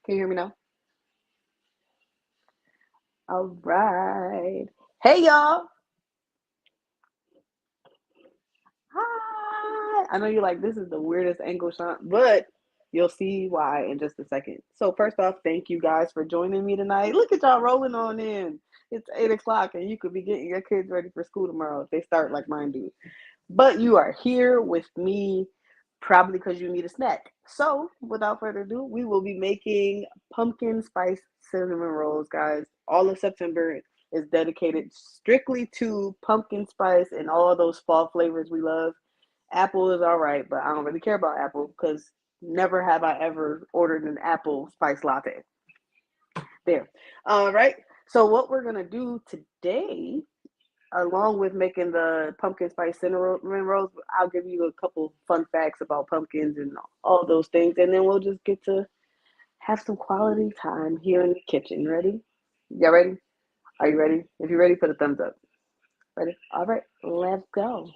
Can you hear me now? All right. Hey, y'all. Hi. I know you're like, this is the weirdest angle shot, but you'll see why in just a second. So, first off, thank you guys for joining me tonight. Look at y'all rolling on in. It's 8 o'clock, and you could be getting your kids ready for school tomorrow if they start like mine do. But you are here with me probably because you need a snack. So, without further ado, we will be making pumpkin spice cinnamon rolls, guys. All of September is dedicated strictly to pumpkin spice and all those fall flavors we love. Apple is all right, but I don't really care about apple because never have I ever ordered an apple spice latte. There. All right. So, what we're going to do today along with making the pumpkin spice cinnamon rolls, I'll give you a couple fun facts about pumpkins and all those things, and then we'll just get to have some quality time here in the kitchen. Ready? Y'all ready? Are you ready? If you're ready, put a thumbs up. Ready? All right, let's go.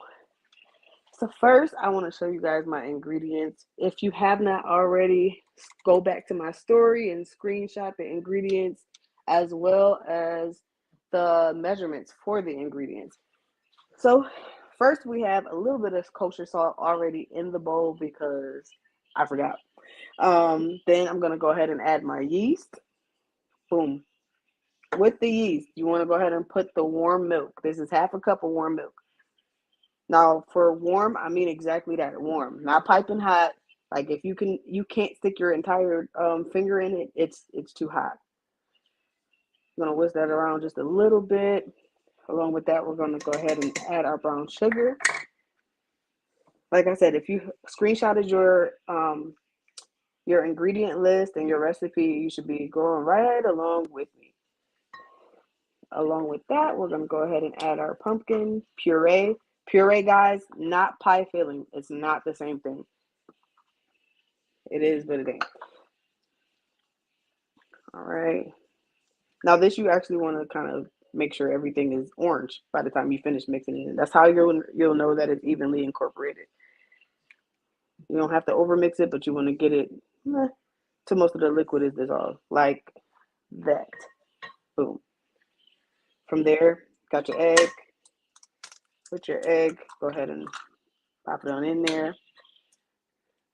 So first, I want to show you guys my ingredients. If you have not already, go back to my story and screenshot the ingredients as well as the measurements for the ingredients. So first we have a little bit of kosher salt already in the bowl because I forgot. Then I'm gonna go ahead and add my yeast. Boom. With the yeast, you want to go ahead and put the warm milk. This is half a cup of warm milk. Now for warm, I mean exactly that, warm, not piping hot. Like if you can't stick your entire finger in it, it's too hot. I'm gonna whisk that around just a little bit. Along with that, we're gonna go ahead and add our brown sugar. Like I said, if you screenshotted your ingredient list and your recipe, you should be going right along with me. Along with that, we're gonna go ahead and add our pumpkin puree. Puree, guys, not pie filling. It's not the same thing. It is, but it ain't. All right. Now this you actually want to kind of make sure everything is orange by the time you finish mixing it in. That's how you'll know that it's evenly incorporated. You don't have to overmix it, but you want to get it to most of the liquid is dissolved, like that. Boom. From there, got your egg. Put your egg. Go ahead and pop it on in there.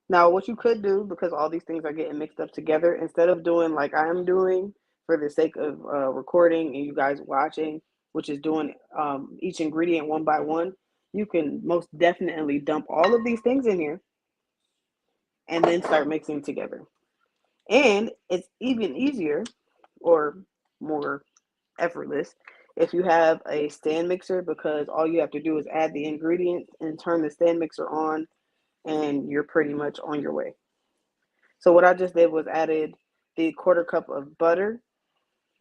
Now, what you could do, because all these things are getting mixed up together, instead of doing like I'm doing for the sake of recording and you guys watching, which is doing each ingredient one by one, you can most definitely dump all of these things in here and then start mixing together. And it's even easier or more effortless if you have a stand mixer because all you have to do is add the ingredients and turn the stand mixer on and you're pretty much on your way. So what I just did was added the quarter cup of butter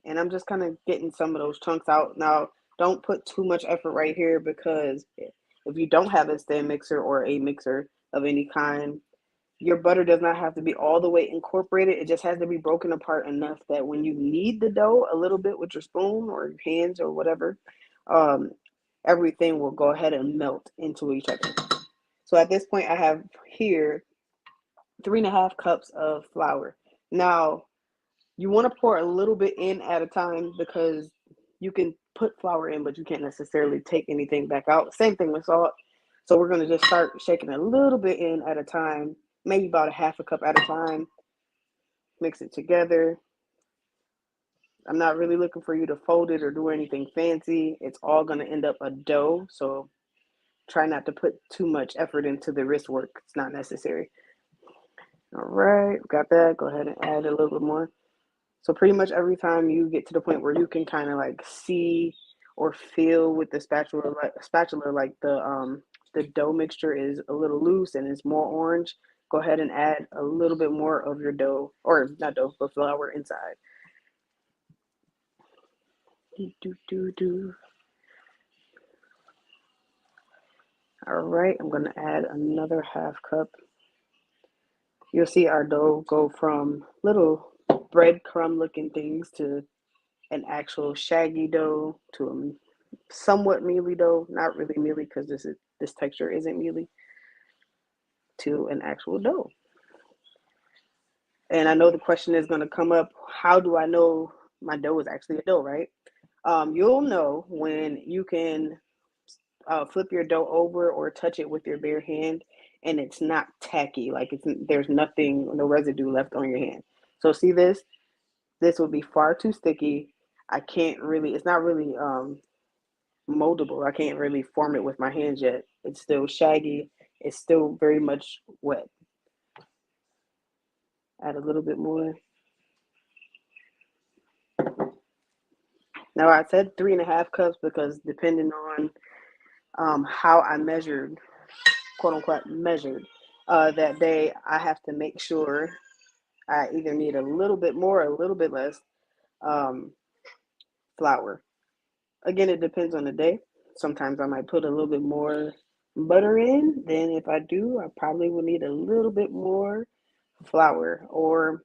and I'm just kind of getting some of those chunks out. Now, don't put too much effort right here because if you don't have a stand mixer or a mixer of any kind, your butter does not have to be all the way incorporated. It just has to be broken apart enough that when you knead the dough a little bit with your spoon or your hands or whatever, um, everything will go ahead and melt into each other. So at this point, I have here 3.5 cups of flour. Now, you want to pour a little bit in at a time because you can put flour in, but you can't necessarily take anything back out. Same thing with salt. So we're going to just start shaking a little bit in at a time, maybe about a half a cup at a time. Mix it together. I'm not really looking for you to fold it or do anything fancy. It's all going to end up a dough. So try not to put too much effort into the wrist work. It's not necessary. All right, got that. Go ahead and add a little bit more. So pretty much every time you get to the point where you can kind of like see or feel with the spatula like the dough mixture is a little loose and it's more orange, go ahead and add a little bit more of your dough or not dough but flour inside. Do, do, do. All right, I'm gonna add another half cup. You'll see our dough go from little breadcrumb looking things to an actual shaggy dough to a somewhat mealy dough, not really mealy because this texture isn't mealy, to an actual dough. And I know the question is going to come up, how do I know my dough is actually a dough, right? You'll know when you can flip your dough over or touch it with your bare hand and it's not tacky, like there's nothing, no residue left on your hand. So see this? This would be far too sticky. I can't really, it's not really moldable. I can't really form it with my hands yet. It's still shaggy. It's still very much wet. Add a little bit more. Now I said 3.5 cups because depending on how I measured, quote unquote, measured that day, I have to make sure I either need a little bit more or a little bit less um, flour. Again, it depends on the day. Sometimes I might put a little bit more butter in. Then if I do, I probably will need a little bit more flour or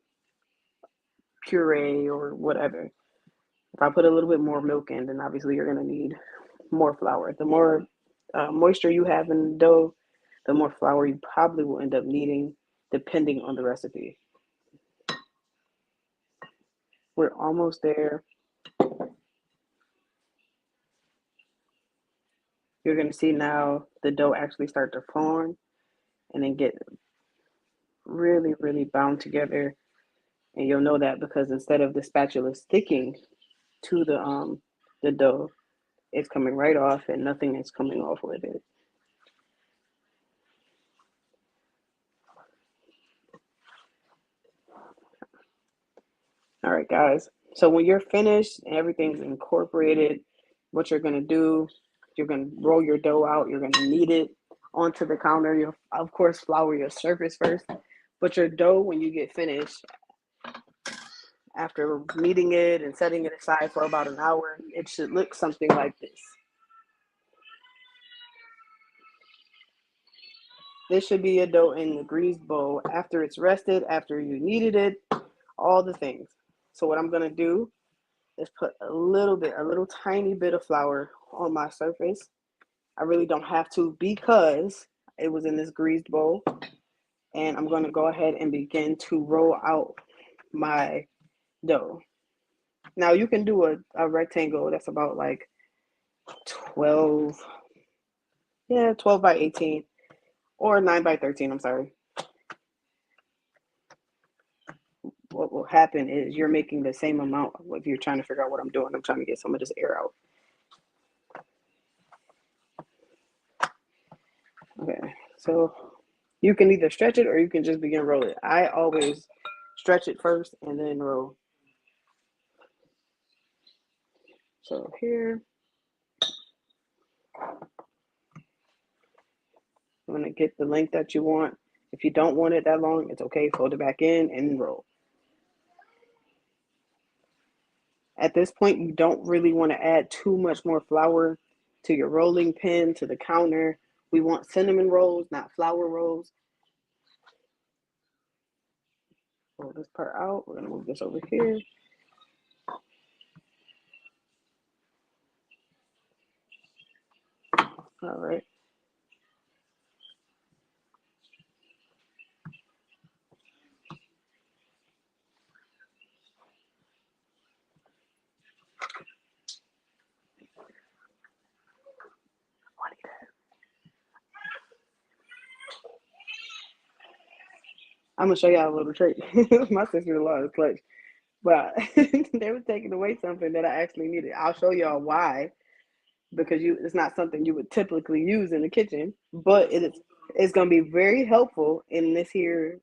puree or whatever. If I put a little bit more milk in, then obviously you're going to need more flour. The more moisture you have in the dough, the more flour you probably will end up needing, depending on the recipe. We're almost there. You're going to see now the dough actually start to form and then get really, really bound together. And you'll know that because instead of the spatula sticking to the dough, it's coming right off and nothing is coming off with it. All right, guys. So when you're finished and everything's incorporated, what you're gonna do, you're gonna roll your dough out. You're gonna knead it onto the counter. You'll, of course, flour your surface first. But your dough, when you get finished, after kneading it and setting it aside for about an hour, it should look something like this. This should be a dough in the greased bowl after it's rested, after you kneaded it, all the things. So what I'm gonna do is put a little tiny bit of flour on my surface. I really don't have to because it was in this greased bowl. And I'm gonna go ahead and begin to roll out my dough. Now you can do a rectangle that's about like 12, 12 by 18 or 9 by 13, I'm sorry. What will happen is you're making the same amount if you're trying to figure out what I'm doing. I'm trying to get some of this air out. Okay, so you can either stretch it or you can just begin roll it. I always stretch it first and then roll. So here, I'm gonna get the length that you want. If you don't want it that long, it's okay. Fold it back in and roll. At this point, you don't really want to add too much more flour to your rolling pin, to the counter. We want cinnamon rolls, not flour rolls. Pull this part out. We're gonna move this over here. All right. I'm gonna show y'all a little trick. My sister-in-law is clutch, but they were taking away something that I actually needed. I'll show y'all why, because it's not something you would typically use in the kitchen, but it's gonna be very helpful in this here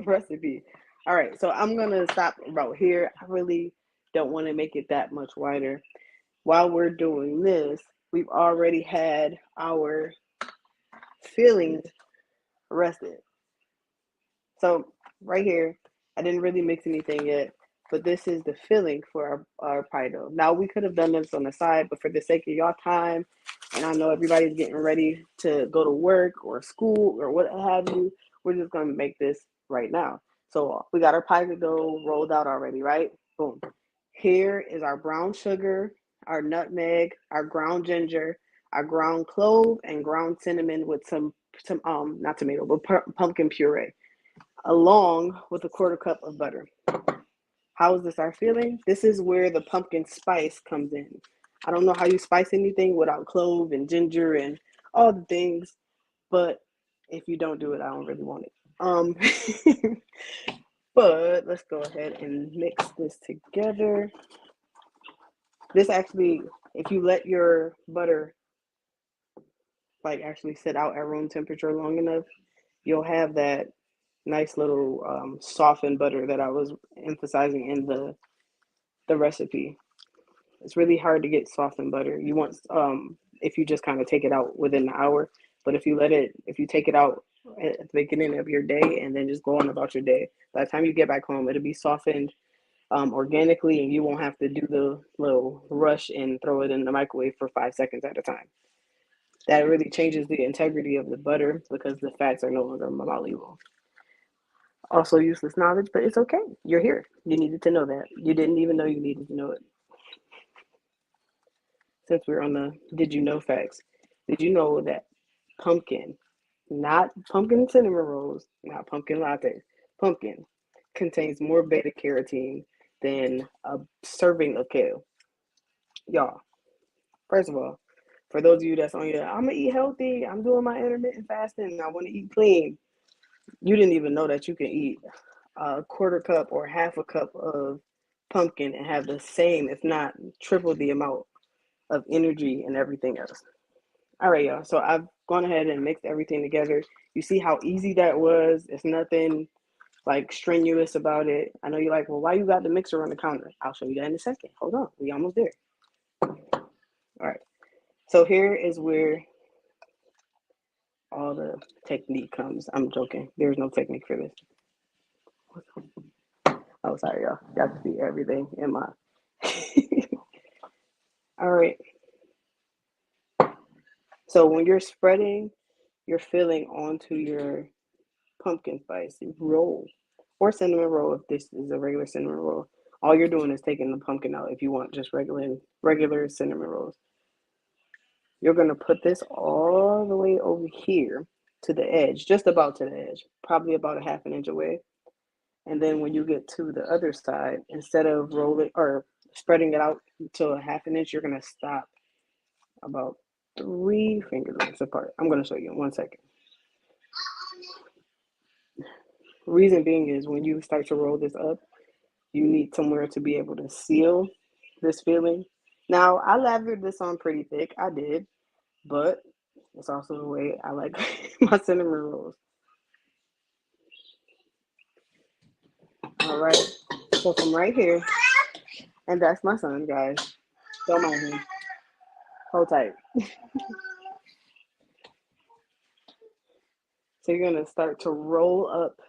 recipe. All right, so I'm gonna stop about here. I really don't want to make it that much wider. While we're doing this, we've already had our fillings rested. So right here, I didn't really mix anything yet, but this is the filling for our pie dough. Now we could have done this on the side, but for the sake of y'all time, and I know everybody's getting ready to go to work or school or what have you, we're just gonna make this right now. So we got our pie dough rolled out already, right? Boom. Here is our brown sugar, our nutmeg, our ground ginger, our ground clove, and ground cinnamon with some not tomato, but pumpkin puree. along with a quarter cup of butter. How is this our feeling? This is where the pumpkin spice comes in. I don't know how you spice anything without clove and ginger and all the things, but if you don't do it, I don't really want it. But let's go ahead and mix this together. This actually, if you let your butter like actually sit out at room temperature long enough, you'll have that nice little softened butter that I was emphasizing in the recipe. It's really hard to get softened butter. You want if you just kind of take it out within the hour, but if you take it out at the beginning of your day and then just go on about your day, by the time you get back home, it'll be softened organically, and you won't have to do the little rush and throw it in the microwave for 5 seconds at a time. That really changes the integrity of the butter because the fats are no longer malleable. Also useless knowledge, but it's okay. You're here. You needed to know that. You didn't even know you needed to know it. Since we're on the did you know facts, did you know that pumpkin, not pumpkin cinnamon rolls, not pumpkin lattes, pumpkin contains more beta carotene than a serving of kale? Y'all, first of all, for those of you that's on your, I'm gonna eat healthy, I'm doing my intermittent fasting, I want to eat clean. You didn't even know that you can eat a quarter cup or half a cup of pumpkin and have the same, if not triple the amount of energy and everything else. All right, y'all. So I've gone ahead and mixed everything together. You see how easy that was? It's nothing like strenuous about it. I know you're like, well, why you got the mixer on the counter? I'll show you that in a second. Hold on. We almost there. All right. So here is where all the technique comes. I'm joking. There's no technique for this. Oh, sorry, y'all. Y'all can see everything in my. All right. So when you're spreading your filling onto your pumpkin spice roll or cinnamon roll, if this is a regular cinnamon roll, all you're doing is taking the pumpkin out. If you want just regular cinnamon rolls, you're going to put this all the way over here to the edge, just about to the edge, probably about a half an inch away. And then when you get to the other side, instead of rolling or spreading it out to a half an inch, you're going to stop about 3 finger lengths apart. I'm going to show you in 1 second. Reason being is when you start to roll this up, you need somewhere to be able to seal this filling. Now, I lathered this on pretty thick. I did, but it's also the way I like my cinnamon rolls. All right. So from right here, and that's my son, guys. Don't mind him. Hold tight. So you're going to start to roll up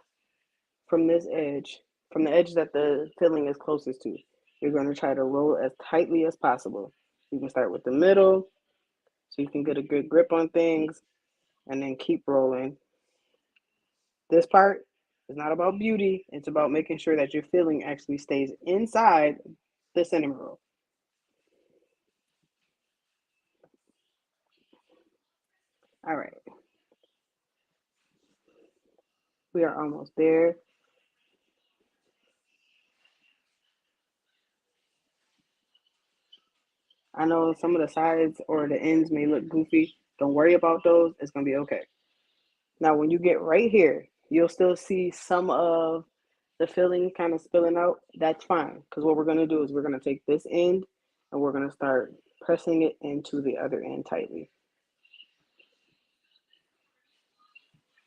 from this edge, from the edge that the filling is closest to. You're going to try to roll as tightly as possible. You can start with the middle so you can get a good grip on things and then keep rolling. This part is not about beauty. It's about making sure that your filling actually stays inside the cinnamon roll. All right. We are almost there. I know some of the sides or the ends may look goofy. Don't worry about those. It's going to be okay. Now, when you get right here, you'll still see some of the filling kind of spilling out. That's fine. Because what we're going to do is we're going to take this end and we're going to start pressing it into the other end tightly.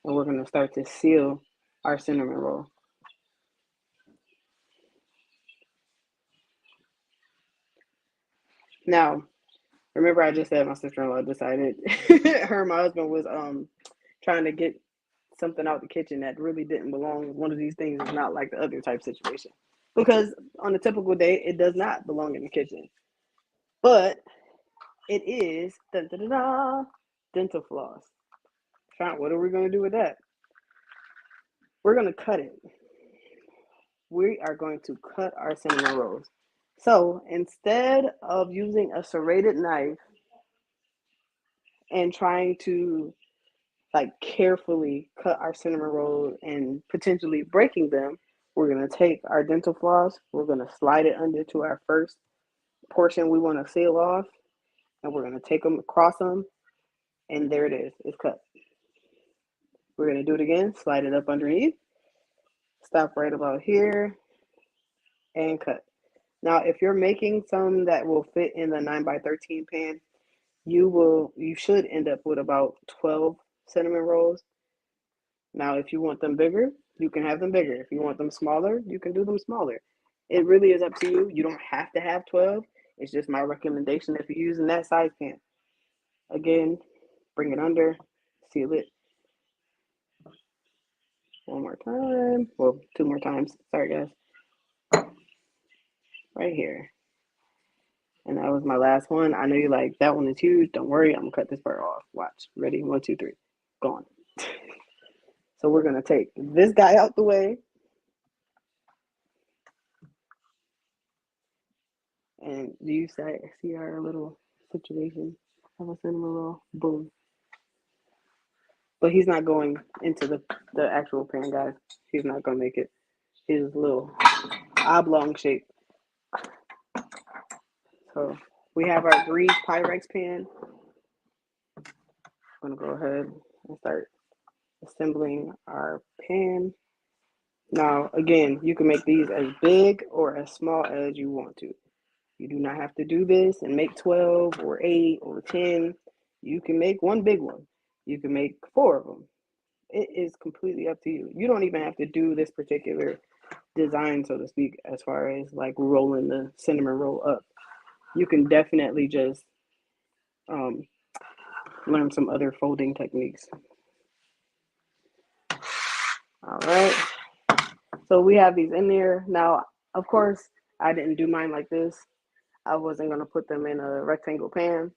And we're going to start to seal our cinnamon roll. Now, remember I just said my sister-in-law decided her and my husband was trying to get something out the kitchen that really didn't belong. One of these things is not like the other type situation. Because on a typical day, it does not belong in the kitchen. But it is dun, dun, dun, dun, dental floss. What are we going to do with that? We're going to cut it. We are going to cut our cinnamon rolls. So instead of using a serrated knife and trying to like carefully cut our cinnamon rolls and potentially breaking them, we're gonna take our dental floss, we're gonna slide it under to our first portion we want to seal off, and we're gonna take them across them, and there it is, it's cut. We're gonna do it again, slide it up underneath, stop right about here, and cut. Now, if you're making some that will fit in the 9 by 13 pan, you should end up with about 12 cinnamon rolls. Now, if you want them bigger, you can have them bigger. If you want them smaller, you can do them smaller. It really is up to you. You don't have to have 12. It's just my recommendation if you're using that size pan. Again, bring it under, seal it one more time. Well, two more times. Sorry, guys. Right here. And that was my last one. I know you like, that one is huge. Don't worry, I'm going to cut this part off. Watch. Ready? 1, 2, 3. Gone. So we're going to take this guy out the way. And do you see our little situation of a cinnamon roll? Boom. But he's not going into the actual pan, guys. He's not going to make it. His little oblong shape. So we have our greased Pyrex pan. I'm going to go ahead and start assembling our pan. Now, again, you can make these as big or as small as you want to. You do not have to do this and make 12 or 8 or 10. You can make one big one. You can make 4 of them. It is completely up to you. You don't even have to do this particular design, so to speak, as far as like rolling the cinnamon roll up. You can definitely just learn some other folding techniques. All right. So we have these in there. Now, of course, I didn't do mine like this. I wasn't going to put them in a rectangle pan.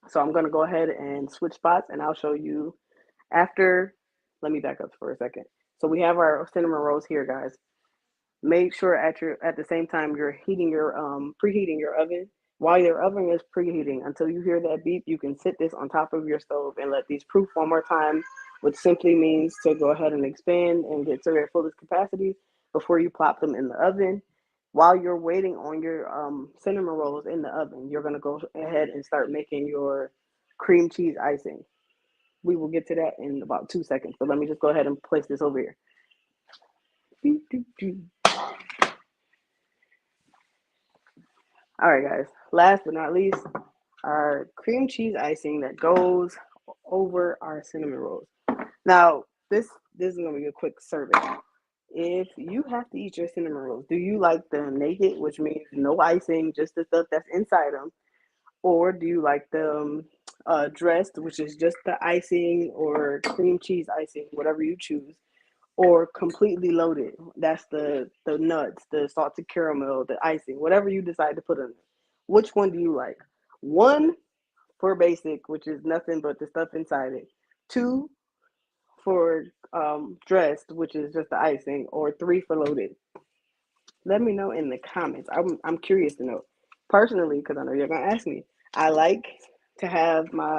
So I'm going to go ahead and switch spots, and I'll show you after. Let me back up for a second. So we have our cinnamon rolls here, guys. Make sure at the same time you're heating your preheating your oven. While your oven is preheating, until you hear that beep, you can sit this on top of your stove and let these proof one more time, which simply means to go ahead and expand and get to their fullest capacity before you plop them in the oven. While you're waiting on your cinnamon rolls in the oven, you're going to go ahead and start making your cream cheese icing. We will get to that in about 2 seconds, but let me just go ahead and place this over here. All right, guys. Last but not least, our cream cheese icing that goes over our cinnamon rolls. Now, this is going to be a quick survey. If you have to eat your cinnamon rolls, do you like them naked, which means no icing, just the stuff that's inside them? Or do you like them dressed, which is just the icing or cream cheese icing, whatever you choose? Or completely loaded. That's the nuts, the salted caramel, the icing, whatever you decide to put in it. Which one do you like? 1 for basic, which is nothing but the stuff inside it. 2 for dressed, which is just the icing, or 3 for loaded. Let me know in the comments. I'm curious to know. Personally, because I know you're gonna ask me. I like to have my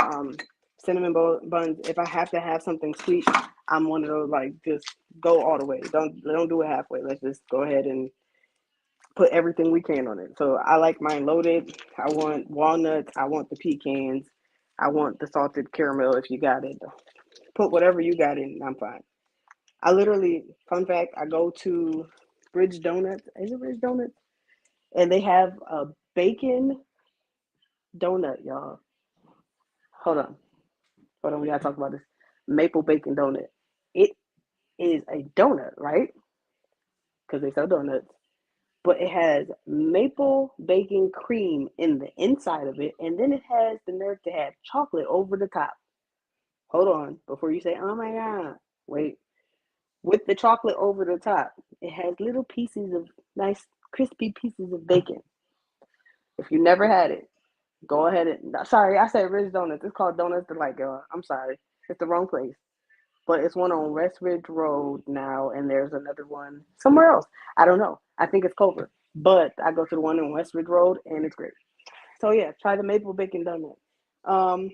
cinnamon buns. If I have to have something sweet, I'm one of those like just go all the way. Don't do it halfway. Let's just go ahead and put everything we can on it. So I like mine loaded. I want walnuts. I want the pecans. I want the salted caramel if you got it. Put whatever you got in. I'm fine. I literally, fun fact, I go to Bridge Donuts. Is it Bridge Donuts? And they have a bacon donut, y'all. Hold on. Hold on. We got to talk about this. Maple bacon donut. It is a donut, right? Because they sell donuts. But it has maple bacon cream in the inside of it. And then it has the nerve to have chocolate over the top. Hold on. Before you say, oh my God. Wait. With the chocolate over the top, it has little pieces of nice crispy pieces of bacon. If you never had it, go ahead and sorry, I said Ridge Donuts. It's called Donuts Delight, girl. I'm sorry. It's the wrong place. But it's one on West Ridge Road now, and there's another one somewhere else. I don't know. I think it's Culver. But I go to the one on West Ridge Road, and it's great. So yeah, try the maple bacon donut.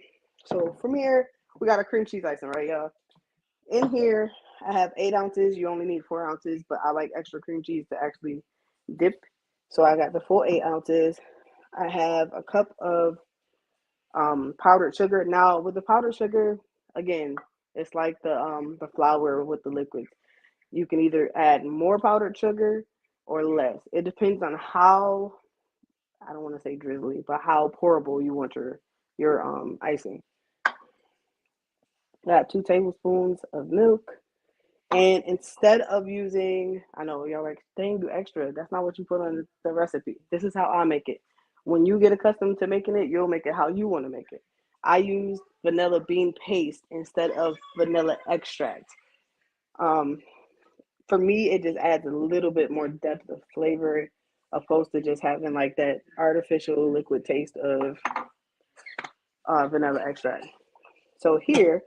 So from here, we got a cream cheese icing, right, y'all? In here, I have 8 ounces. You only need 4 ounces, but I like extra cream cheese to actually dip. So I got the full 8 ounces. I have a cup of powdered sugar. Now with the powdered sugar, again, it's like the flour with the liquids. You can either add more powdered sugar or less. It depends on how, I don't want to say drizzly, but how pourable you want your icing. I got 2 tablespoons of milk. And instead of using, I know y'all like, dang, do extra. That's not what you put on the recipe. This is how I make it. When you get accustomed to making it, you'll make it how you want to make it. I use vanilla bean paste instead of vanilla extract. Um, for me, it just adds a little bit more depth of flavor opposed to just having like that artificial liquid taste of vanilla extract. So here,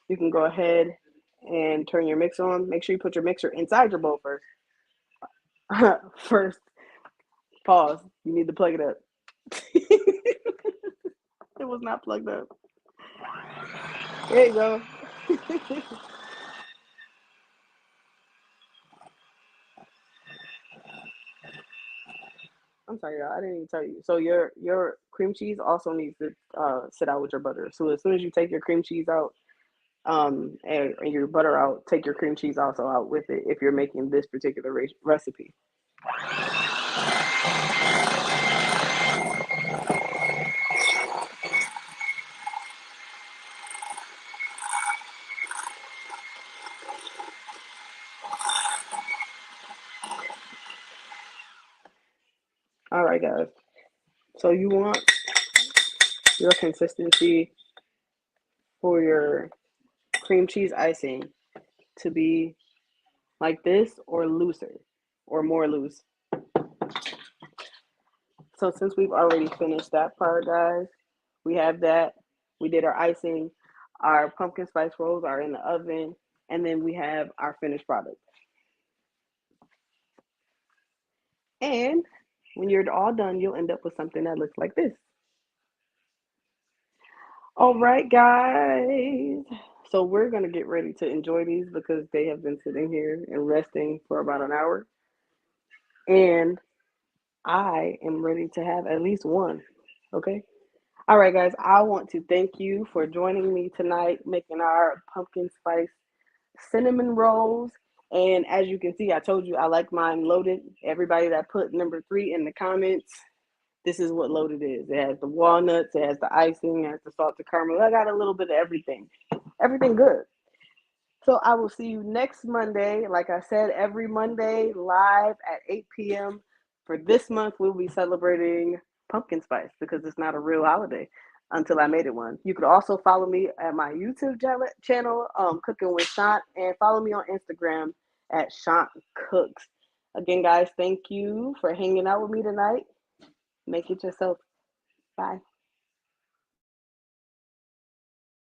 you can go ahead and turn your mixer on. Make sure you put your mixer inside your bowl first. First, pause. You need to plug it up. It was not plugged up. There you go. I'm sorry, y'all. I didn't even tell you. So your cream cheese also needs to sit out with your butter. So as soon as you take your cream cheese out, and your butter out, take your cream cheese also out with it if you're making this particular recipe. All right, guys. So you want your consistency for your cream cheese icing to be like this or looser or more loose. So since we've already finished that part, guys, we have that. We did our icing. Our pumpkin spice rolls are in the oven. And then we have our finished product. And when you're all done, you'll end up with something that looks like this. All right, guys. So we're going to get ready to enjoy these because they have been sitting here and resting for about an hour. And I am ready to have at least one. Okay. All right, guys. I want to thank you for joining me tonight, making our pumpkin spice cinnamon rolls. And as you can see, I told you I like mine loaded. Everybody that put number 3 in the comments, this is what loaded is. It has the walnuts, it has the icing, it has the salted caramel. I got a little bit of everything. Everything good. So I will see you next Monday. Like I said, every Monday live at 8 p.m. For this month, we'll be celebrating pumpkin spice because it's not a real holiday until I made it one. You could also follow me at my YouTube channel, Cooking with Shant, and follow me on Instagram at Shant Cooks. Again, guys, thank you for hanging out with me tonight. Make it yourself. Bye.